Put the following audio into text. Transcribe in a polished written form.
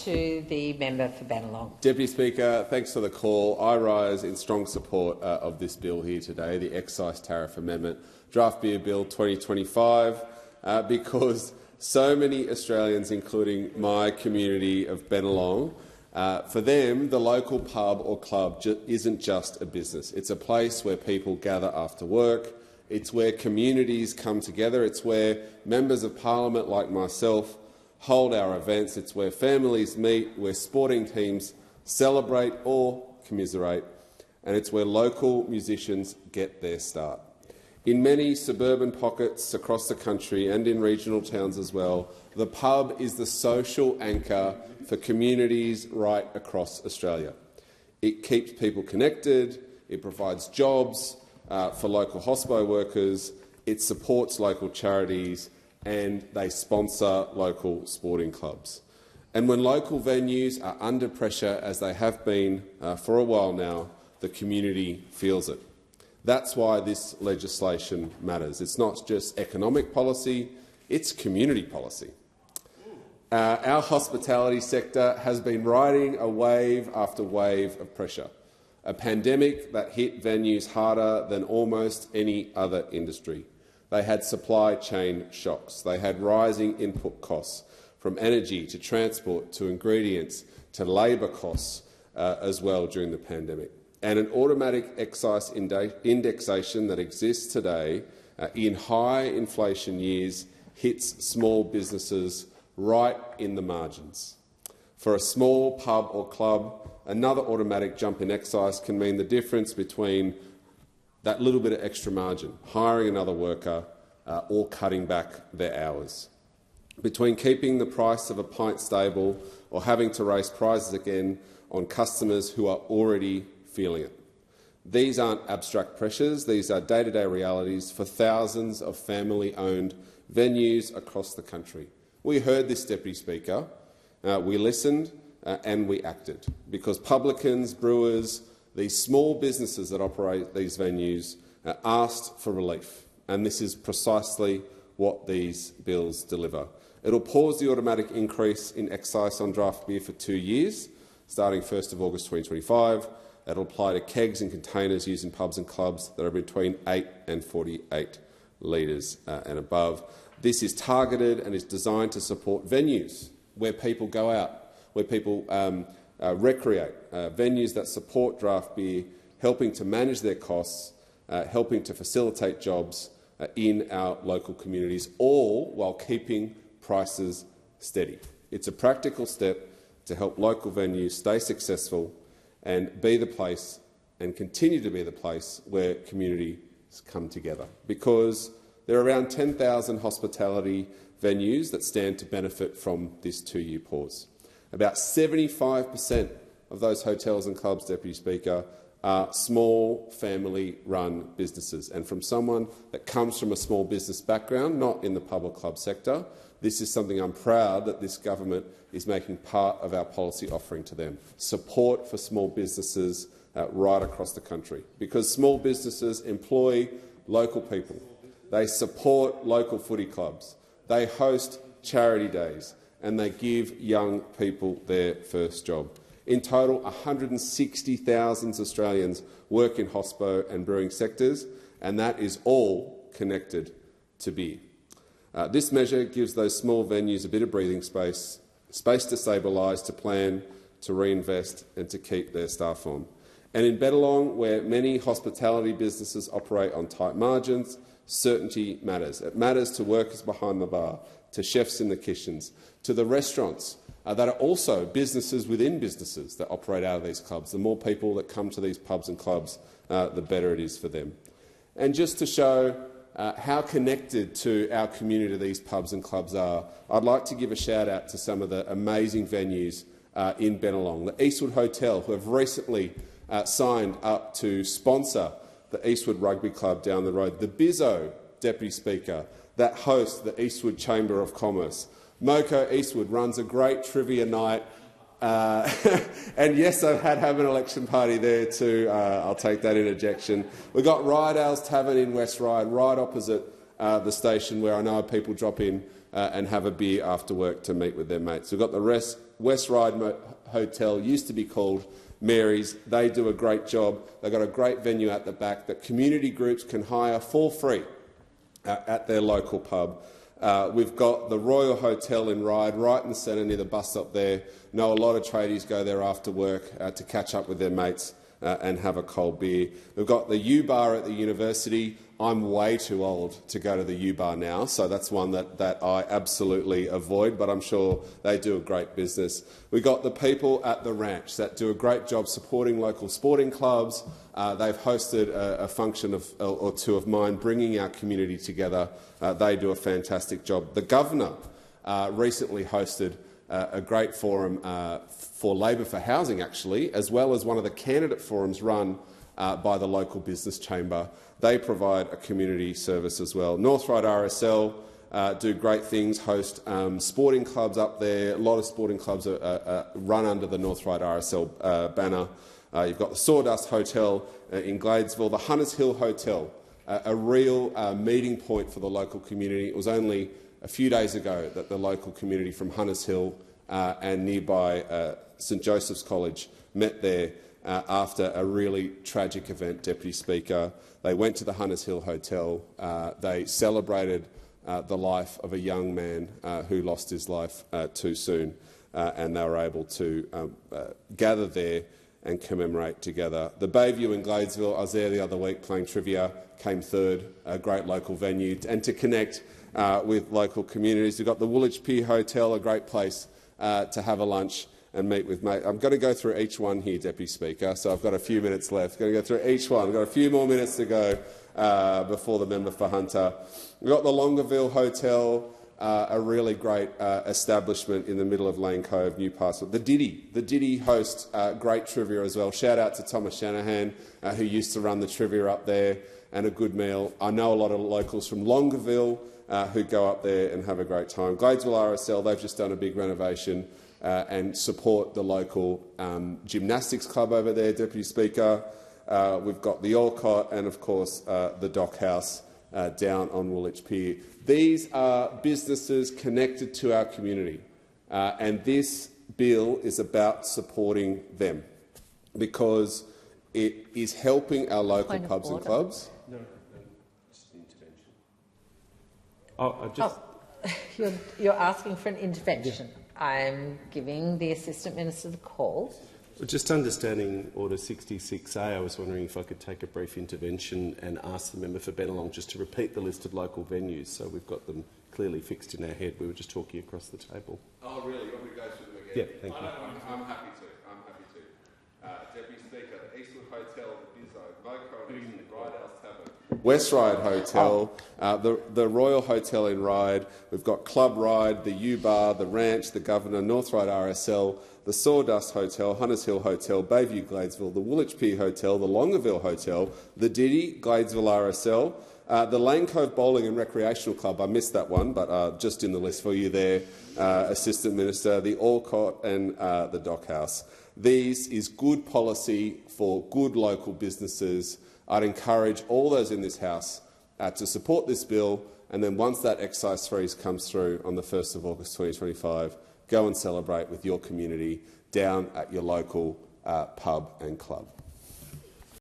To the member for Bennelong. Deputy Speaker, thanks for the call. I rise in strong support of this bill here today, the Excise Tariff Amendment, Draft Beer Bill 2025, because so many Australians, including my community of Bennelong, for them, the local pub or club isn't just a business. It's a place where people gather after work. It's where communities come together. It's where members of parliament like myself hold our events. It's where families meet, where sporting teams celebrate or commiserate, and it's where local musicians get their start. In many suburban pockets across the country and in regional towns as well, the pub is the social anchor for communities right across Australia. It keeps people connected, it provides jobs for local hospo workers, it supports local charities, and they sponsor local sporting clubs. And when local venues are under pressure, as they have been for a while now, the community feels it. That's why this legislation matters. It's not just economic policy, it's community policy. Our hospitality sector has been riding a wave after wave of pressure, a pandemic that hit venues harder than almost any other industry. They had supply chain shocks. They had rising input costs, from energy to transport to ingredients to labour costs as well during the pandemic. And an automatic excise indexation that exists today in high inflation years hits small businesses right in the margins. For a small pub or club, another automatic jump in excise can mean the difference between that little bit of extra margin, hiring another worker or cutting back their hours, between keeping the price of a pint stable or having to raise prices again on customers who are already feeling it. These aren't abstract pressures, these are day-to-day realities for thousands of family-owned venues across the country. We heard this, Deputy Speaker. We listened and we acted, because publicans, brewers, these small businesses that operate these venues asked for relief, and this is precisely what these bills deliver. It will pause the automatic increase in excise on draft beer for 2 years, starting 1st of August 2025. It will apply to kegs and containers used in pubs and clubs that are between 8 and 48 litres and above. This is targeted and is designed to support venues where people go out, where people recreate, venues that support draft beer, helping to manage their costs, helping to facilitate jobs in our local communities, all while keeping prices steady. It's a practical step to help local venues stay successful and be the place and continue to be the place where communities come together, because there are around 10,000 hospitality venues that stand to benefit from this 2-year pause. About 75% of those hotels and clubs, Deputy Speaker, are small family-run businesses. And from someone that comes from a small business background, not in the pub or club sector, this is something I'm proud that this government is making part of our policy offering to them. Support for small businesses right across the country, because small businesses employ local people. They support local footy clubs. They host charity days, and they give young people their first job. In total, 160,000 Australians work in hospo and brewing sectors, and that is all connected to beer. This measure gives those small venues a bit of breathing space to stabilise, to plan, to reinvest and to keep their staff on. And in Bennelong, where many hospitality businesses operate on tight margins, certainty matters. It matters to workers behind the bar, to chefs in the kitchens, to the restaurants that are also businesses within businesses that operate out of these clubs. The more people that come to these pubs and clubs, the better it is for them. And just to show how connected to our community these pubs and clubs are, I'd like to give a shout-out to some of the amazing venues in Bennelong. The Eastwood Hotel, who have recently signed up to sponsor the Eastwood Rugby Club down the road. The Bizzo, Deputy Speaker, that hosts the Eastwood Chamber of Commerce. Moko Eastwood runs a great trivia night. And yes, I've had an election party there too. I'll take that interjection. We've got Ryedale's Tavern in West Ryde, right opposite the station, where I know people drop in and have a beer after work to meet with their mates. We've got the West Ryde Hotel used to be called Mary's. They do a great job. They've got a great venue at the back that community groups can hire for free at their local pub. We've got the Royal Hotel in Ryde, right in the centre near the bus stop there. Know a lot of tradies go there after work to catch up with their mates and have a cold beer. We've got the U-Bar at the university. I'm way too old to go to the U-Bar now, so that's one that I absolutely avoid, but I'm sure they do a great business. We've got the people at the ranch that do a great job supporting local sporting clubs. They've hosted a function or two of mine, bringing our community together. They do a fantastic job. The Governor recently hosted a great forum for Labor for Housing, actually, as well as one of the candidate forums run by the local business chamber. They provide a community service as well. North Ryde RSL do great things, host sporting clubs up there. A lot of sporting clubs are run under the North Ryde RSL banner. You've got the Sawdust Hotel in Gladesville, the Hunters Hill Hotel, a real meeting point for the local community. It was only a few days ago that the local community from Hunters Hill and nearby St Joseph's College met there after a really tragic event, Deputy Speaker. They went to the Hunters Hill Hotel. They celebrated the life of a young man who lost his life too soon, and they were able to gather there and commemorate together. The Bayview in Gladesville, I was there the other week playing trivia, came third, a great local venue, and to connect with local communities. We've got the Woolwich Pier Hotel, a great place to have a lunch and meet with mates. I'm going to go through each one here, Deputy Speaker, so I've got a few minutes left. I'm going to go through each one. I've got a few more minutes to go before the member for Hunter. We've got the Longueville Hotel, a really great establishment in the middle of Lane Cove, Newcastle. The Diddy hosts great trivia as well. Shout out to Thomas Shanahan, who used to run the trivia up there, and a good meal. I know a lot of locals from Longueville who go up there and have a great time. Gladesville RSL, they've just done a big renovation and support the local gymnastics club over there, Deputy Speaker. We've got the Alcott and, of course, the Dock House down on Woolwich Pier. These are businesses connected to our community, and this bill is about supporting them because it is helping our local pubs and clubs. No, just an intervention. You're asking for an intervention. Yeah. I'm giving the Assistant Minister the call. Just understanding Order 66A, I was wondering if I could take a brief intervention and ask the member for Bennelong just to repeat the list of local venues so we've got them clearly fixed in our head. We were just talking across the table. Oh, really? You want me to go through them again? Yeah, thank you. I'm happy to. Deputy Speaker, the Eastwood Hotel, the Bizzo, Moco, the Rydehouse Tavern, West Ryde Hotel, the Royal Hotel in Ryde. We've got Club Ryde, the U-Bar, the Ranch, the Governor, North Ryde RSL, the Sawdust Hotel, Hunters Hill Hotel, Bayview Gladesville, the Woolwich Pier Hotel, the Longueville Hotel, the Diddy, Gladesville RSL, the Lane Cove Bowling and Recreational Club. I missed that one, but just in the list for you there, Assistant Minister, the Alcott and the Dock House. These is good policy for good local businesses. I'd encourage all those in this House to support this bill, and then once that excise freeze comes through on the 1st of August 2025, go and celebrate with your community down at your local pub and club.